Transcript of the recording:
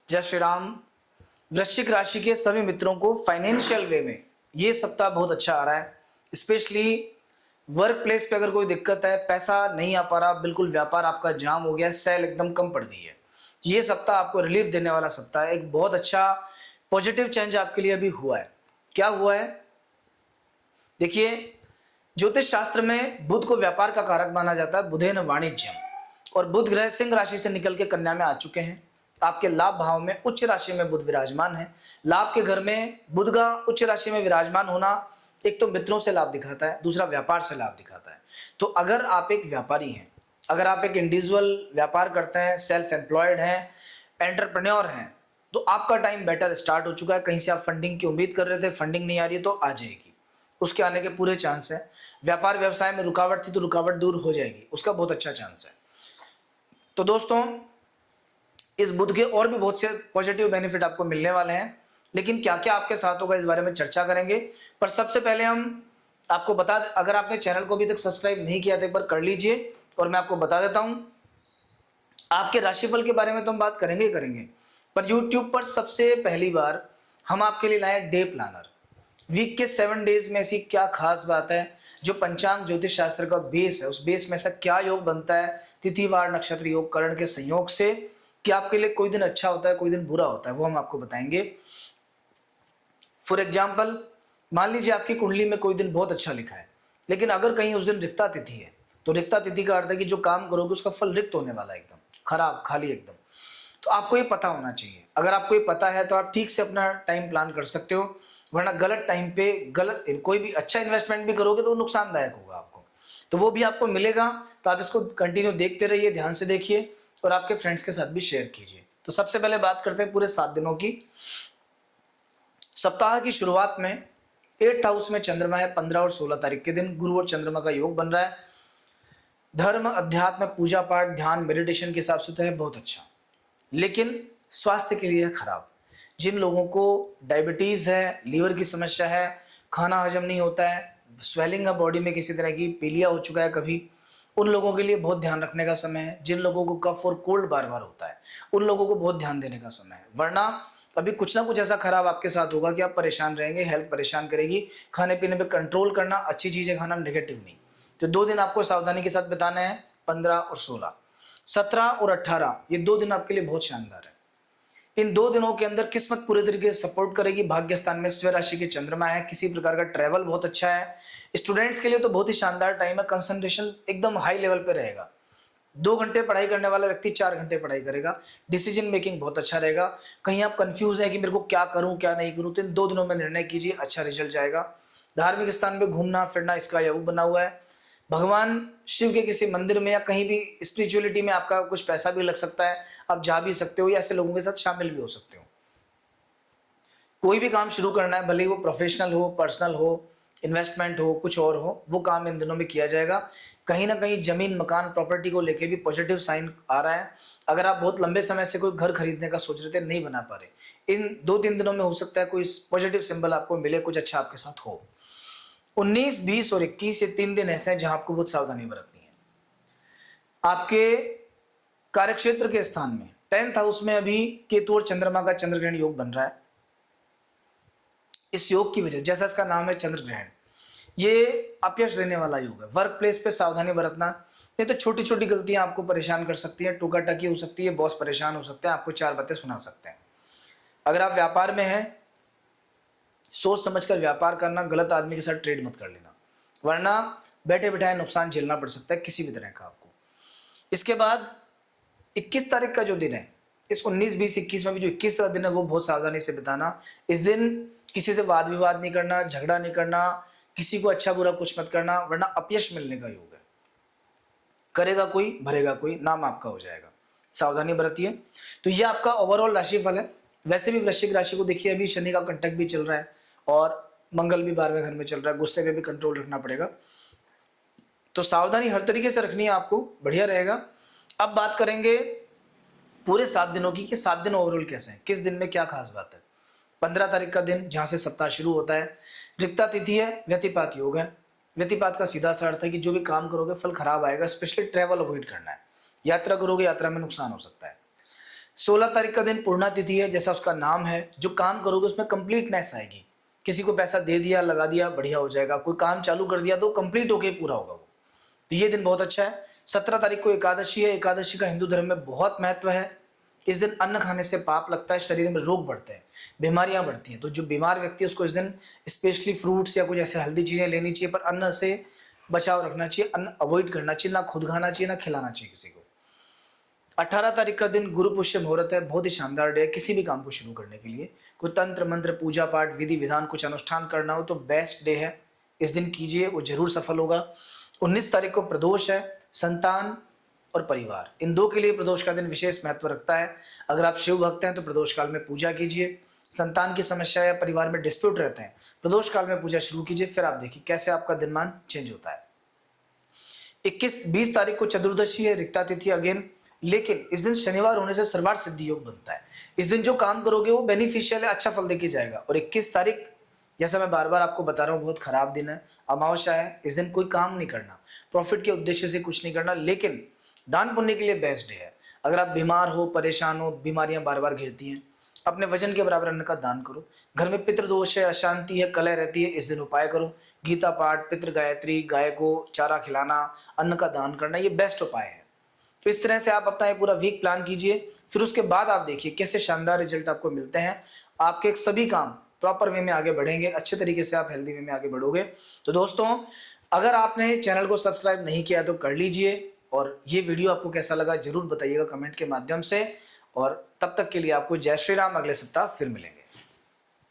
जय श्री राम। वृश्चिक राशि के सभी मित्रों को फाइनेंशियल वे में ये सप्ताह बहुत अच्छा आ रहा है। स्पेशली वर्क प्लेस पे अगर कोई दिक्कत है, पैसा नहीं आ पा रहा, बिल्कुल व्यापार आपका जाम हो गया, सेल एकदम कम पड़ गई है, ये सप्ताह आपको रिलीफ देने वाला सप्ताह है। एक बहुत अच्छा पॉजिटिव चेंज आपके लिए अभी हुआ है। क्या हुआ है देखिए, ज्योतिष शास्त्र में बुध को व्यापार का कारक माना जाता है, बुधेन वाणिज्यम, और बुध ग्रह सिंह राशि से निकल के कन्या में आ चुके हैं। आपके लाभ भाव में उच्च राशि में बुध विराजमान है। लाभ के घर में बुध का उच्च राशि में विराजमान होना एक तो मित्रों से लाभ दिखाता है, दूसरा व्यापार से लाभ दिखाता है। तो अगर आप एक व्यापारी हैं, अगर आप एक इंडिविजुअल व्यापार करते हैं, सेल्फ एम्प्लॉयड हैं, एंटरप्रेन्योर हैं, तो आपका टाइम बेटर स्टार्ट हो चुका है। कहीं से आप फंडिंग की उम्मीद कर रहे थे, फंडिंग नहीं आ रही है तो आ जाएगी, उसके आने के पूरे चांस है। व्यापार व्यवसाय में रुकावट थी तो रुकावट दूर हो जाएगी, उसका बहुत अच्छा चांस है। तो दोस्तों, इस बुध के और भी बहुत से पॉजिटिव बेनिफिट आपको मिलने वाले हैं, लेकिन क्या क्या आपके साथ होगा इस बारे में चर्चा करेंगे। पर सबसे पहले हम आपको बता दें, अगर आपने चैनल को अभी तक सब्सक्राइब नहीं किया तो एक बार कर लीजिए। और मैं आपको बता देता हूं, आपके राशिफल के बारे में तो हम बात करेंगे ही करेंगे, पर YouTube पर सबसे पहली बार हम आपके लिए लाए डे प्लानर। वीक के 7 डेज में ऐसी क्या खास बात है जो पंचांग ज्योतिष शास्त्र का बेस है, उस बेस में ऐसा क्या योग बनता है तिथिवार नक्षत्र योग करण के संयोग से कि आपके लिए कोई दिन अच्छा होता है, कोई दिन बुरा होता है, वो हम आपको बताएंगे। फॉर एग्जाम्पल, मान लीजिए आपकी कुंडली में कोई दिन बहुत अच्छा लिखा है, लेकिन अगर कहीं उस दिन रिक्ता तिथि है, तो रिक्ता तिथि का अर्थ है कि जो काम करोगे उसका फल रिक्त होने वाला है, एकदम खराब, खाली एकदम। तो आपको ये पता होना चाहिए। अगर आपको ये पता है तो आप ठीक से अपना टाइम प्लान कर सकते हो, वरना गलत टाइम पे गलत कोई भी अच्छा इन्वेस्टमेंट भी करोगे तो वो नुकसानदायक होगा आपको। तो वो भी आपको मिलेगा, तो आप इसको कंटिन्यू देखते रहिए, ध्यान से देखिए और आपके फ्रेंड्स के साथ भी शेयर कीजिए। तो सबसे पहले बात करते हैं पूरे 7 दिनों की। सप्ताह की शुरुआत में 8th हाउस में चंद्रमा है। 15 और 16 तारीख के दिन गुरु और चंद्रमा का योग बन रहा है। धर्म, अध्यात्म, पूजा पाठ, ध्यान, मेडिटेशन के हिसाब से तो है बहुत अच्छा, लेकिन स्वास्थ्य के लिए खराब। जिन लोगों को डायबिटीज है, लीवर की समस्या है, खाना हजम नहीं होता है, स्वेलिंग है बॉडी में, किसी तरह की पीलिया हो चुका है कभी, उन लोगों के लिए बहुत ध्यान रखने का समय है। जिन लोगों को कफ और कोल्ड बार बार होता है, उन लोगों को बहुत ध्यान देने का समय है, वरना अभी कुछ ना कुछ ऐसा खराब आपके साथ होगा कि आप परेशान रहेंगे, हेल्थ परेशान करेगी। खाने पीने पे कंट्रोल करना, अच्छी चीजें खाना, नेगेटिव नहीं। तो 2 दिन आपको सावधानी के साथ बिताना है, 15 और 16। 17 और 18 ये 2 दिन आपके लिए बहुत शानदार है। इन 2 दिनों के अंदर किस्मत पूरे तरीके से सपोर्ट करेगी। भाग्य स्थान में स्व राशि के चंद्रमा है, किसी प्रकार का ट्रैवल बहुत अच्छा है। स्टूडेंट्स के लिए तो बहुत ही शानदार टाइम है, कंसंट्रेशन एकदम हाई लेवल पे रहेगा। 2 घंटे पढ़ाई करने वाला व्यक्ति 4 घंटे पढ़ाई करेगा। डिसीजन मेकिंग बहुत अच्छा रहेगा। कहीं आप कंफ्यूज है कि मेरे को क्या करूं क्या नहीं करूं, तो इन 2 दिनों में निर्णय कीजिए, अच्छा रिजल्ट जाएगा। धार्मिक स्थान पे घूमना फिरना, इसका योग बना हुआ है। भगवान शिव के किसी मंदिर में या कहीं भी स्पिरिचुअलिटी में आपका कुछ पैसा भी लग सकता है, आप जा भी सकते हो या ऐसे लोगों के साथ शामिल भी हो सकते हो। कोई भी काम शुरू करना है, भले ही वो प्रोफेशनल हो, पर्सनल हो, इन्वेस्टमेंट हो, कुछ और हो, वो काम इन दिनों में किया जाएगा। कहीं ना कहीं जमीन, मकान, प्रॉपर्टी को लेके भी पॉजिटिव साइन आ रहा है। अगर आप बहुत लंबे समय से कोई घर खरीदने का सोच रहे थे, नहीं बना पा रहे, इन 2-3 दिनों में हो सकता है कोई पॉजिटिव सिंबल आपको मिले, कुछ अच्छा आपके साथ हो। 19, 20 और 21 ये 3 दिन ऐसे हैं जहां आपको बहुत सावधानी बरतनी है। आपके कार्यक्षेत्र के स्थान में 10th हाउस में अभी केतु और चंद्रमा का चंद्र ग्रहण योग बन रहा है। इस योग की वजह, जैसा इसका नाम है चंद्र ग्रहण, ये अपयश देने वाला योग है। वर्क प्लेस पे सावधानी बरतना। ये तो छोटी छोटी गलतियां आपको परेशान कर सकती है, टोका टाकी हो सकती है, बॉस परेशान हो सकते हैं, आपको 4 बातें सुना सकते हैं। अगर आप व्यापार में हैं, सोच समझकर व्यापार करना, गलत आदमी के साथ ट्रेड मत कर लेना, वरना बैठे बिठाए नुकसान झेलना पड़ सकता है किसी भी तरह का आपको। इसके बाद 21 तारीख का जो दिन है, इस 19, 20, 21 में भी जो 21 दिन है वो बहुत सावधानी से बिताना। इस दिन किसी से वाद विवाद नहीं करना, झगड़ा नहीं करना, किसी को अच्छा बुरा कुछ मत करना, वरना अपयश मिलने का योग है। करेगा कोई, भरेगा कोई, नाम आपका हो जाएगा। सावधानी बरतिए। तो ये आपका ओवरऑल राशिफल है। वैसे भी वृश्चिक राशि को देखिए, अभी शनि का कंटक भी चल रहा है और मंगल भी 12वें घर में चल रहा है, गुस्से पे भी कंट्रोल रखना पड़ेगा। तो सावधानी हर तरीके से रखनी है आपको, बढ़िया रहेगा। अब बात करेंगे पूरे 7 दिनों की कि 7 दिन ओवरऑल कैसे हैं, किस दिन में क्या खास बात है। 15 तारीख का दिन जहां से सप्ताह शुरू होता है, रिक्ता तिथि है, व्यतिपात योग है। व्यतिपात का सीधा सा अर्थ है कि जो भी काम करोगे फल खराब आएगा, स्पेशली ट्रैवल अवॉइड करना है। यात्रा करोगे, यात्रा में नुकसान हो सकता है। 16 तारीख का दिन पूर्णा तिथि है, जैसा उसका नाम है, जो काम करोगे उसमें कंप्लीटनेस आएगी। किसी को पैसा दे दिया, लगा दिया, बढ़िया हो जाएगा। कोई काम चालू कर दिया तो कंप्लीट होके पूरा होगा वो। तो ये दिन बहुत अच्छा है। 17 तारीख को एकादशी है। एकादशी का हिंदू धर्म में बहुत महत्व है। इस दिन अन्न खाने से पाप लगता है, शरीर में रोग बढ़ते हैं, बीमारियां बढ़ती हैं। तो जो बीमार व्यक्ति है उसको इस दिन स्पेशली फ्रूट्स या कुछ ऐसे हेल्दी चीजें लेनी चाहिए, पर अन्न से बचाव रखना चाहिए, अन्न अवॉइड करना चाहिए, ना खुद खाना चाहिए ना खिलाना चाहिए किसी को। 18 तारीख का दिन गुरु पुष्य मुहूर्त है, बहुत ही शानदार डे है किसी भी काम को शुरू करने के लिए। कोई तंत्र मंत्र पूजा पाठ विधि विधान कुछ अनुष्ठान करना हो तो बेस्ट डे है, इस दिन कीजिए, वो जरूर सफल होगा। 19 तारीख को प्रदोष है। संतान और परिवार, इन दो के लिए प्रदोष का दिन विशेष महत्व रखता है। अगर आप शिव भक्त हैं तो प्रदोष काल में पूजा कीजिए। संतान की समस्या या परिवार में डिस्प्यूट रहते हैं, प्रदोष काल में पूजा शुरू कीजिए, फिर आप देखिए कैसे आपका दिनमान चेंज होता है। 20 तारीख को चतुर्दशी है, रिक्ता तिथि अगेन, लेकिन इस दिन शनिवार होने से सर्वार्थ सिद्धि योग बनता है। इस दिन जो काम करोगे वो बेनिफिशियल है, अच्छा फल देके जाएगा। और 21 तारीख, जैसा मैं बार बार आपको बता रहा हूँ, बहुत खराब दिन है, अमावस्या है। इस दिन कोई काम नहीं करना, प्रॉफिट के उद्देश्य से कुछ नहीं करना, लेकिन दान पुण्य के लिए बेस्ट डे है। अगर आप बीमार हो, परेशान हो, बीमारियां बार बार घेरती हैं, अपने वजन के बराबर अन्न का दान करो। घर में पितृदोष है, अशांति है, कलह रहती है, इस दिन उपाय करो। गीता पाठ, पितृ गायत्री, गाय को चारा खिलाना, अन्न का दान करना, ये बेस्ट उपाय है। तो इस तरह से आप अपना ये पूरा वीक प्लान कीजिए, फिर उसके बाद आप देखिए कैसे शानदार रिजल्ट आपको मिलते हैं। आपके सभी काम प्रॉपर वे में आगे बढ़ेंगे, अच्छे तरीके से आप हेल्दी वे में आगे बढ़ोगे। तो दोस्तों, अगर आपने चैनल को सब्सक्राइब नहीं किया तो कर लीजिए, और ये वीडियो आपको कैसा लगा जरूर बताइएगा कमेंट के माध्यम से। और तब तक के लिए आपको जय श्री राम, अगले सप्ताह फिर मिलेंगे।